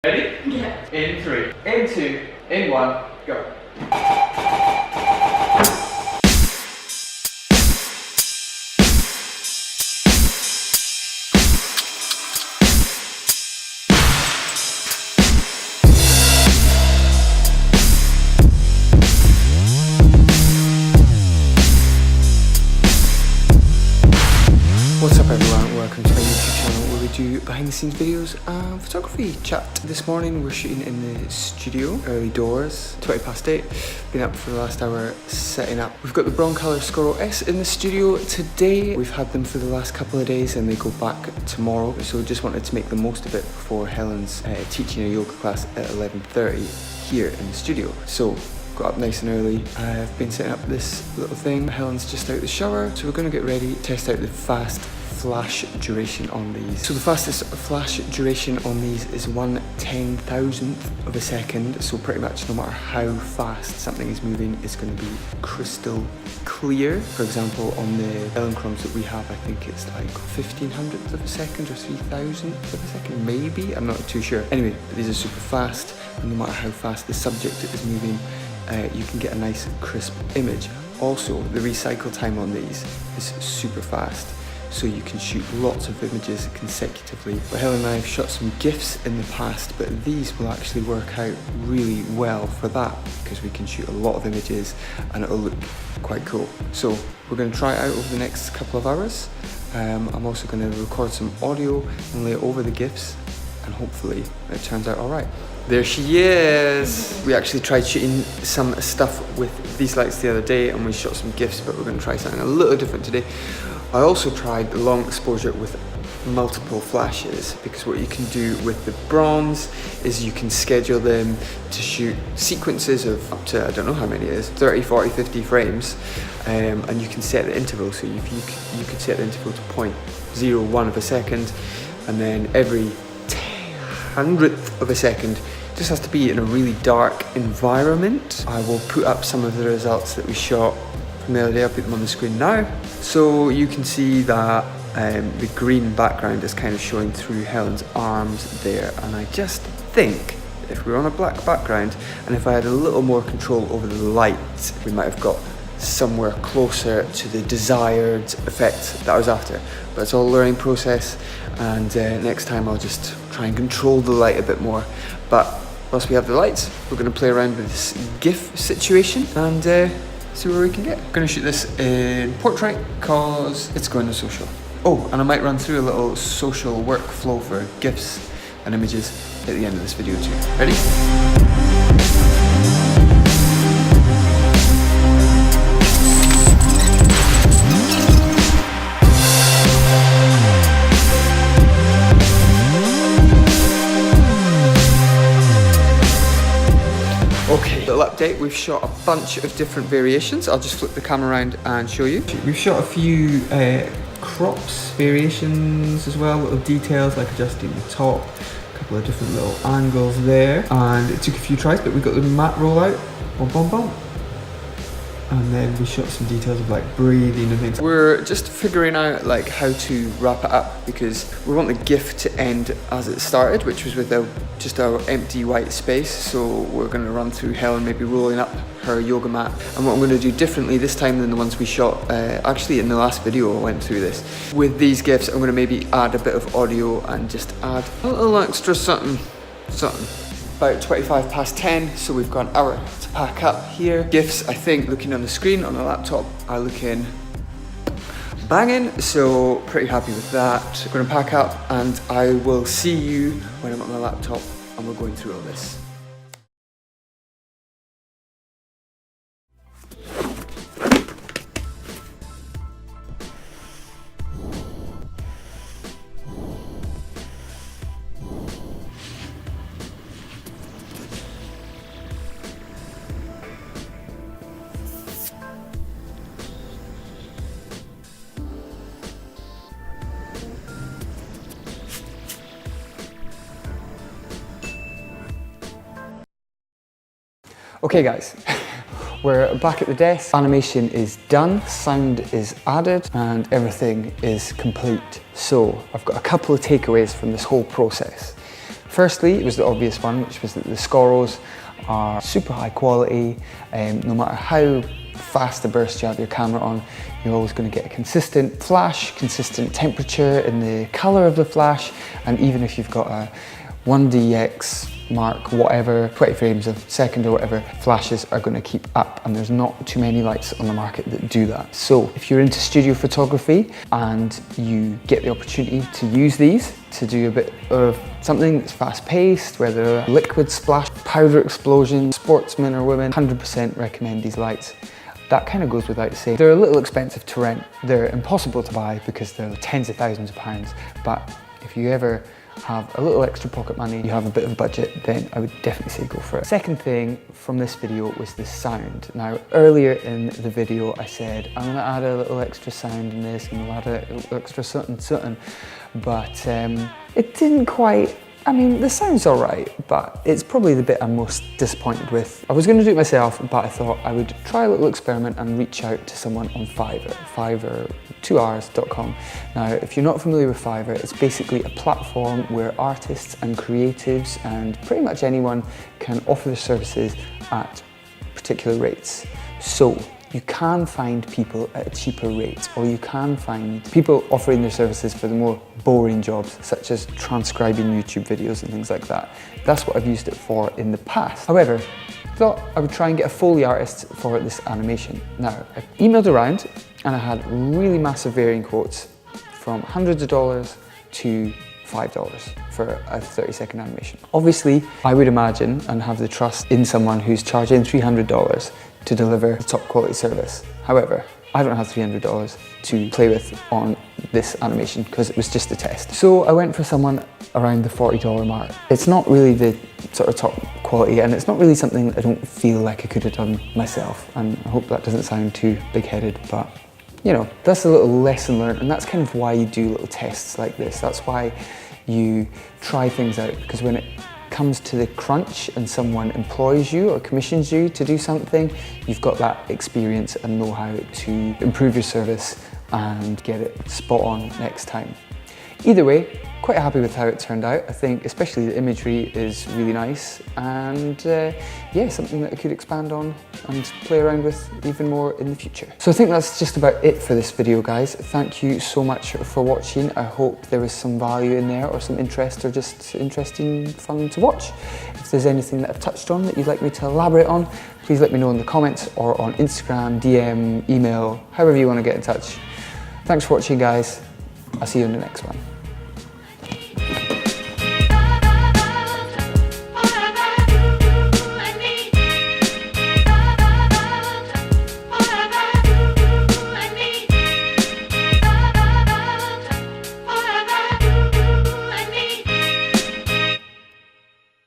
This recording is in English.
Ready? Yeah. In 3, in 2, in 1, go. What's up everyone, welcome to my YouTube channel where we do behind the scenes videos and photography chat. This morning we're shooting in the studio, early doors, 20 past 8. Been up for the last hour setting up. We've got the Broncolor Scoro S in the studio today. We've had them for the last couple of days and they go back tomorrow. So just wanted to make the most of it before Helen's teaching a yoga class at 11:30 here in the studio. So got up nice and early. I've been setting up this little thing. Helen's just out the shower, so we're gonna get ready, test out the fast flash duration on these. So the fastest flash duration on these is 1/10,000th of a second. So pretty much no matter how fast something is moving, it's gonna be crystal clear. For example, on the Elenchroms that we have, I think it's like 1/1500th of a second or 3000th of a second, maybe? I'm not too sure. Anyway, these are super fast, and no matter how fast the subject is moving, you can get a nice crisp image. Also, the recycle time on these is super fast, so you can shoot lots of images consecutively. But Helen and I have shot some gifs in the past, but these will actually work out really well for that because we can shoot a lot of images and it'll look quite cool. So we're going to try it out over the next couple of hours. I'm also going to record some audio and lay it over the gifs, and hopefully it turns out all right. There she is! We actually tried shooting some stuff with these lights the other day and we shot some gifs, but we're going to try something a little different today. I also tried long exposure with multiple flashes, because what you can do with the bronze is you can schedule them to shoot sequences of up to, I don't know how many it is, 30, 40, 50 frames, and you can set the interval. So you could set the interval to 0.01 of a second, and then every 100th of a second just has to be in a really dark environment. I will put up some of the results that we shot from the other day. I'll put them on the screen now. So you can see that the green background is kind of showing through Helen's arms there, and I just think if we were on a black background and if I had a little more control over the light, we might have got somewhere closer to the desired effect that I was after. But it's all a learning process, and next time I'll just try and control the light a bit more. But whilst we have the lights, we're going to play around with this GIF situation and see where we can get. I'm going to shoot this in portrait because it's going to social. Oh, and I might run through a little social workflow for GIFs and images at the end of this video too. Ready? Okay, little update, we've shot a bunch of different variations. I'll just flip the camera around and show you. We've shot a few crops, variations as well, little details like adjusting the top, a couple of different little angles there. And it took a few tries, but we got the matte rollout, bum bum bum. And then we shot some details of like breathing and things. We're just figuring out like how to wrap it up, because we want the GIF to end as it started, which was with just our empty white space. So we're going to run through Helen maybe rolling up her yoga mat. And what I'm going to do differently this time than the ones we shot, actually in the last video I went through this. With these GIFs, I'm going to maybe add a bit of audio and just add a little extra something. About 25 past 10, so we've got an hour to pack up here. GIFs, I think, looking on the screen on the laptop, are looking banging, so pretty happy with that. I'm gonna pack up and I will see you when I'm at my laptop and we're going through all this. Okay guys, we're back at the desk. Animation is done, sound is added, and everything is complete. So I've got a couple of takeaways from this whole process. Firstly, it was the obvious one, which was that the Scoros are super high quality. No matter how fast the burst you have your camera on, you're always going to get a consistent flash, consistent temperature in the color of the flash, and even if you've got a 1DX Mark whatever, 20 frames a second or whatever, flashes are going to keep up, and there's not too many lights on the market that do that. So if you're into studio photography and you get the opportunity to use these to do a bit of something that's fast paced, whether a liquid splash, powder explosion, sportsmen or women, 100% recommend these lights. That kind of goes without saying. They're a little expensive to rent. They're impossible to buy because they're tens of thousands of pounds. But if you ever have a little extra pocket money, you have a bit of a budget, then I would definitely say go for it. Second thing from this video was the sound. Now, earlier in the video, I said, I'm gonna add a little extra sound in this, and I'll add a little extra something, but it didn't quite. I mean, the sound's all right, but it's probably the bit I'm most disappointed with. I was going to do it myself, but I thought I would try a little experiment and reach out to someone on Fiverr, 2hours.com. Now, if you're not familiar with Fiverr, it's basically a platform where artists and creatives and pretty much anyone can offer their services at particular rates. So you can find people at a cheaper rate, or you can find people offering their services for the more boring jobs, such as transcribing YouTube videos and things like that. That's what I've used it for in the past. However, I thought I would try and get a Foley artist for this animation. Now, I emailed around and I had really massive varying quotes from hundreds of dollars to $5 for a 30-second animation. Obviously, I would imagine and have the trust in someone who's charging $300 to deliver a top quality service. However, I don't have $300 to play with on this animation because it was just a test. So I went for someone around the $40 mark. It's not really the sort of top quality, and it's not really something that I don't feel like I could have done myself. And I hope that doesn't sound too big-headed, but you know, that's a little lesson learned, and that's kind of why you do little tests like this. That's why you try things out, because when it comes to the crunch and someone employs you or commissions you to do something, you've got that experience and know how to improve your service and get it spot on next time. Either way, quite happy with how it turned out. I think especially the imagery is really nice, and yeah, something that I could expand on and play around with even more in the future. So I think that's just about it for this video, guys. Thank you so much for watching. I hope there was some value in there, or some interest, or just interesting fun to watch. If there's anything that I've touched on that you'd like me to elaborate on, please let me know in the comments or on Instagram, DM, email, however you want to get in touch. Thanks for watching, guys. I'll see you in the next one.